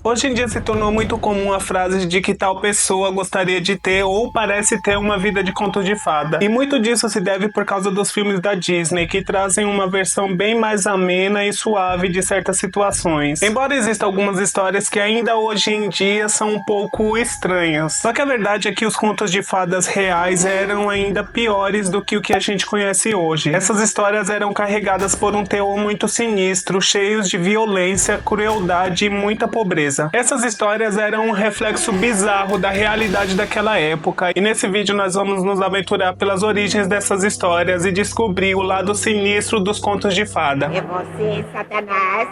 Hoje em dia se tornou muito comum a frase de que tal pessoa gostaria de ter ou parece ter uma vida de conto de fada. E muito disso se deve por causa dos filmes da Disney, que trazem uma versão bem mais amena e suave de certas situações. Embora existam algumas histórias que ainda hoje em dia são um pouco estranhas. Só que a verdade é que os contos de fadas reais eram ainda piores do que o que a gente conhece hoje. Essas histórias eram carregadas por um teor muito sinistro, cheios de violência, crueldade e muita pobreza. Essas histórias eram um reflexo bizarro da realidade daquela época, e nesse vídeo nós vamos nos aventurar pelas origens dessas histórias e descobrir o lado sinistro dos contos de fada. É você, Satanás?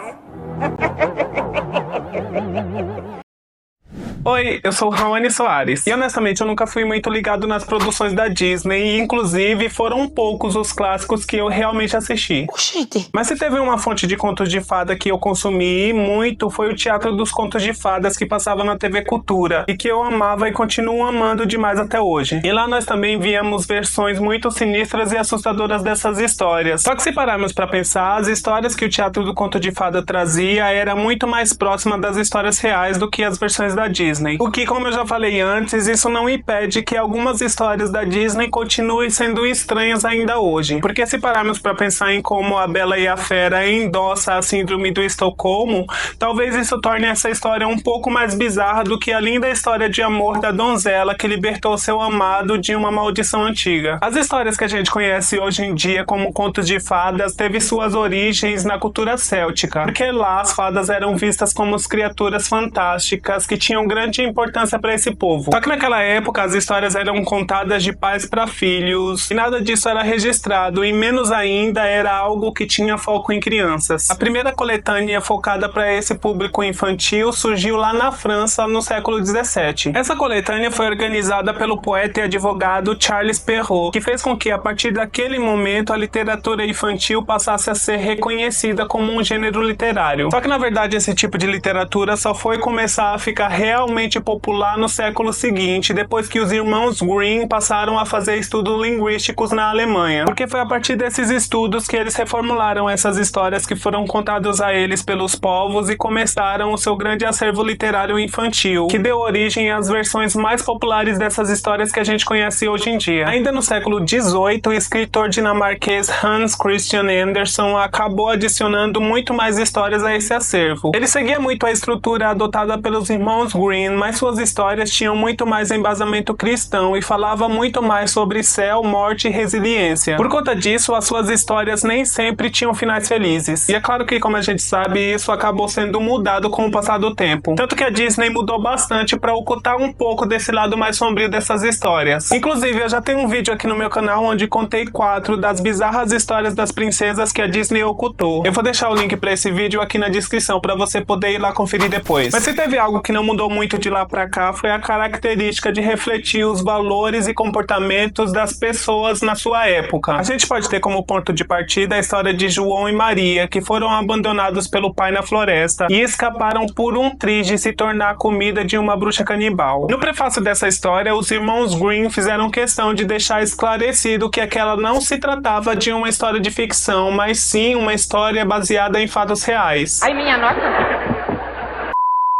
Oi, eu sou o Raoni Soares, e honestamente eu nunca fui muito ligado nas produções da Disney, e inclusive foram poucos os clássicos que eu realmente assisti. Oxente. Mas se teve uma fonte de contos de fada que eu consumi muito, foi o Teatro dos Contos de Fadas que passava na TV Cultura, e que eu amava e continuo amando demais até hoje. E lá nós também víamos versões muito sinistras e assustadoras dessas histórias. Só que se pararmos pra pensar, as histórias que o Teatro do Conto de Fada trazia era muito mais próxima das histórias reais do que as versões da Disney. O que, como eu já falei antes, isso não impede que algumas histórias da Disney continuem sendo estranhas ainda hoje. Porque se pararmos para pensar em como a Bela e a Fera endossa a síndrome do Estocolmo, talvez isso torne essa história um pouco mais bizarra do que a linda história de amor da donzela que libertou seu amado de uma maldição antiga. As histórias que a gente conhece hoje em dia como contos de fadas teve suas origens na cultura céltica, porque lá as fadas eram vistas como criaturas fantásticas que tinham grande importância para esse povo. Só que naquela época as histórias eram contadas de pais para filhos e nada disso era registrado, e menos ainda era algo que tinha foco em crianças. A primeira coletânea focada para esse público infantil surgiu lá na França no século XVII. Essa coletânea foi organizada pelo poeta e advogado Charles Perrault, que fez com que a partir daquele momento a literatura infantil passasse a ser reconhecida como um gênero literário. Só que na verdade esse tipo de literatura só foi começar a ficar realmente popular no século seguinte, depois que os irmãos Grimm passaram a fazer estudos linguísticos na Alemanha. Porque foi a partir desses estudos que eles reformularam essas histórias que foram contadas a eles pelos povos e começaram o seu grande acervo literário infantil, que deu origem às versões mais populares dessas histórias que a gente conhece hoje em dia. Ainda no século XVIII, o escritor dinamarquês Hans Christian Andersen acabou adicionando muito mais histórias a esse acervo. Ele seguia muito a estrutura adotada pelos irmãos Grimm, mas suas histórias tinham muito mais embasamento cristão e falava muito mais sobre céu, morte e resiliência. Por conta disso, as suas histórias nem sempre tinham finais felizes. E é claro que, como a gente sabe, isso acabou sendo mudado com o passar do tempo. Tanto que a Disney mudou bastante para ocultar um pouco desse lado mais sombrio dessas histórias. Inclusive, eu já tenho um vídeo aqui no meu canal onde contei 4 das bizarras histórias das princesas que a Disney ocultou. Eu vou deixar o link para esse vídeo aqui na descrição para você poder ir lá conferir depois. Mas se teve algo que não mudou muito de lá pra cá, foi a característica de refletir os valores e comportamentos das pessoas na sua época. A gente pode ter como ponto de partida a história de João e Maria, que foram abandonados pelo pai na floresta e escaparam por um triz de se tornar comida de uma bruxa canibal. No prefácio dessa história, os irmãos Grimm fizeram questão de deixar esclarecido que aquela não se tratava de uma história de ficção, mas sim uma história baseada em fatos reais. Ai, minha nota.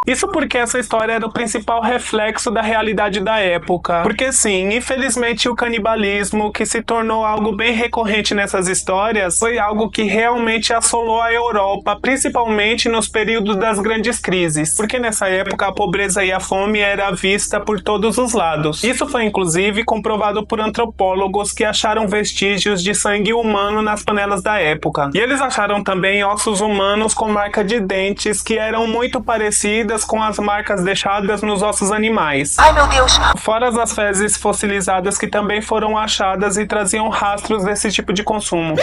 Isso porque essa história era o principal reflexo da realidade da época. Porque sim, infelizmente o canibalismo, que se tornou algo bem recorrente nessas histórias, foi algo que realmente assolou a Europa, principalmente nos períodos das grandes crises. Porque nessa época a pobreza e a fome era vista por todos os lados. Isso foi inclusive comprovado por antropólogos que acharam vestígios de sangue humano nas panelas da época. E eles acharam também ossos humanos com marca de dentes que eram muito parecidas com as marcas deixadas nos ossos animais. Ai, meu Deus! Fora as fezes fossilizadas que também foram achadas e traziam rastros desse tipo de consumo.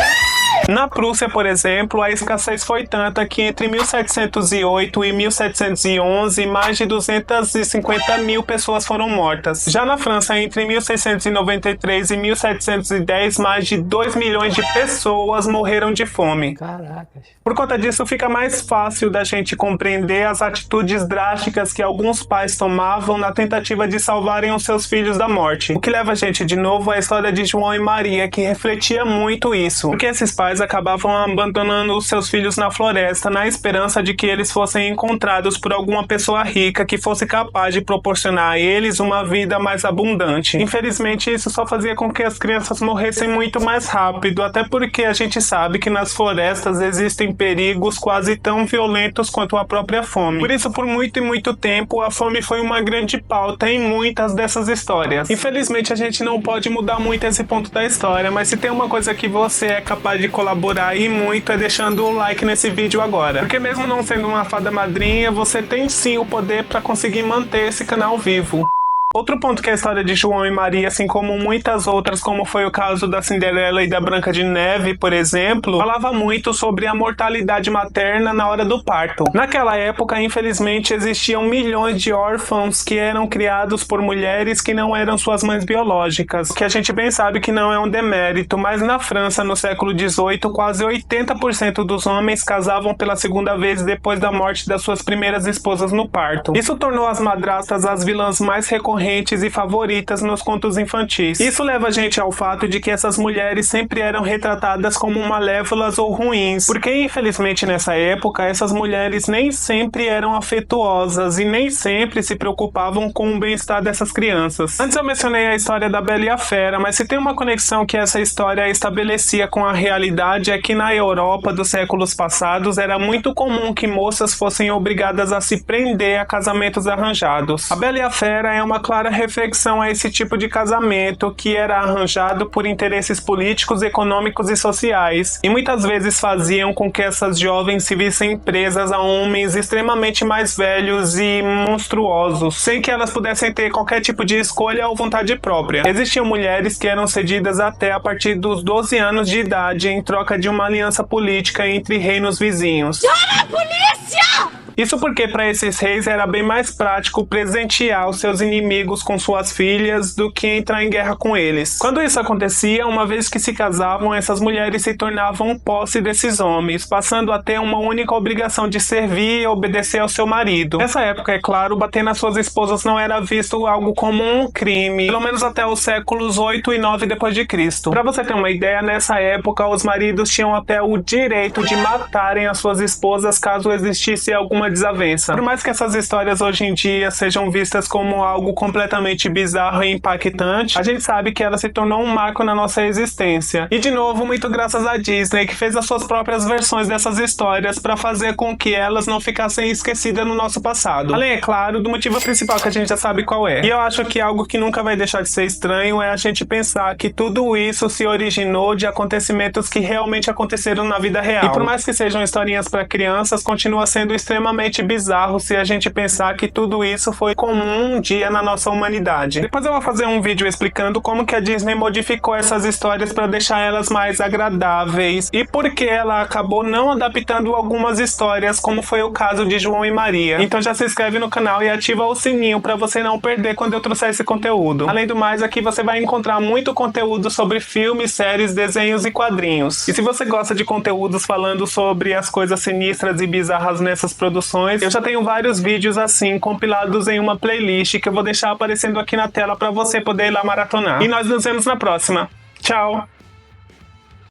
Na Prússia, por exemplo, a escassez foi tanta que entre 1708 e 1711, mais de 250 mil pessoas foram mortas. Já na França, entre 1693 e 1710, mais de 2 milhões de pessoas morreram de fome. Caracas. Por conta disso, fica mais fácil da gente compreender as atitudes drásticas que alguns pais tomavam na tentativa de salvarem os seus filhos da morte. O que leva a gente de novo à história de João e Maria, que refletia muito isso, porque esses pais acabavam abandonando os seus filhos na floresta na esperança de que eles fossem encontrados por alguma pessoa rica que fosse capaz de proporcionar a eles uma vida mais abundante. Infelizmente, isso só fazia com que as crianças morressem muito mais rápido, até porque a gente sabe que nas florestas existem perigos quase tão violentos quanto a própria fome. Por isso, por muito e muito tempo, a fome foi uma grande pauta em muitas dessas histórias. Infelizmente, a gente não pode mudar muito esse ponto da história, mas se tem uma coisa que você é capaz de colaborar e muito é deixando um like nesse vídeo agora. Porque mesmo não sendo uma fada madrinha, você tem sim o poder para conseguir manter esse canal vivo. Outro ponto que a história de João e Maria, assim como muitas outras, como foi o caso da Cinderela e da Branca de Neve, por exemplo, falava muito sobre a mortalidade materna na hora do parto. Naquela época, infelizmente, existiam milhões de órfãos que eram criados por mulheres que não eram suas mães biológicas, que a gente bem sabe que não é um demérito, mas na França, no século XVIII, quase 80% dos homens casavam pela segunda vez depois da morte das suas primeiras esposas no parto. Isso tornou as madrastas as vilãs mais recorrentes e favoritas nos contos infantis. Isso leva a gente ao fato de que essas mulheres sempre eram retratadas como malévolas ou ruins, porque infelizmente nessa época essas mulheres nem sempre eram afetuosas e nem sempre se preocupavam com o bem-estar dessas crianças. Antes eu mencionei a história da Bela e a Fera, mas se tem uma conexão que essa história estabelecia com a realidade é que na Europa dos séculos passados era muito comum que moças fossem obrigadas a se prender a casamentos arranjados. A Bela e a Fera é uma clara reflexão a esse tipo de casamento que era arranjado por interesses políticos, econômicos e sociais, e muitas vezes faziam com que essas jovens se vissem presas a homens extremamente mais velhos e monstruosos, sem que elas pudessem ter qualquer tipo de escolha ou vontade própria. Existiam mulheres que eram cedidas até a partir dos 12 anos de idade em troca de uma aliança política entre reinos vizinhos. Chama a polícia! Isso porque para esses reis era bem mais prático presentear os seus inimigos com suas filhas do que entrar em guerra com eles. Quando isso acontecia, uma vez que se casavam, essas mulheres se tornavam posse desses homens, passando a ter uma única obrigação de servir e obedecer ao seu marido. Nessa época, é claro, bater nas suas esposas não era visto algo como um crime, pelo menos até os séculos 8 e 9 depois de Cristo. Para você ter uma ideia, nessa época os maridos tinham até o direito de matarem as suas esposas caso existisse alguma desavença. Por mais que essas histórias hoje em dia sejam vistas como algo completamente bizarro e impactante, a gente sabe que ela se tornou um marco na nossa existência. E de novo, muito graças à Disney, que fez as suas próprias versões dessas histórias para fazer com que elas não ficassem esquecidas no nosso passado. Além, é claro, do motivo principal que a gente já sabe qual é. E eu acho que algo que nunca vai deixar de ser estranho é a gente pensar que tudo isso se originou de acontecimentos que realmente aconteceram na vida real. E por mais que sejam historinhas para crianças, continua sendo extremamente bizarro se a gente pensar que tudo isso foi comum um dia na nossa humanidade. Depois eu vou fazer um vídeo explicando como que a Disney modificou essas histórias para deixar elas mais agradáveis e por que ela acabou não adaptando algumas histórias, como foi o caso de João e Maria. Então já se inscreve no canal e ativa o sininho para você não perder quando eu trouxer esse conteúdo. Além do mais, aqui você vai encontrar muito conteúdo sobre filmes, séries, desenhos e quadrinhos. E se você gosta de conteúdos falando sobre as coisas sinistras e bizarras nessas produções, eu já tenho vários vídeos assim, compilados em uma playlist que eu vou deixar aparecendo aqui na tela para você poder ir lá maratonar. E nós nos vemos na próxima. Tchau!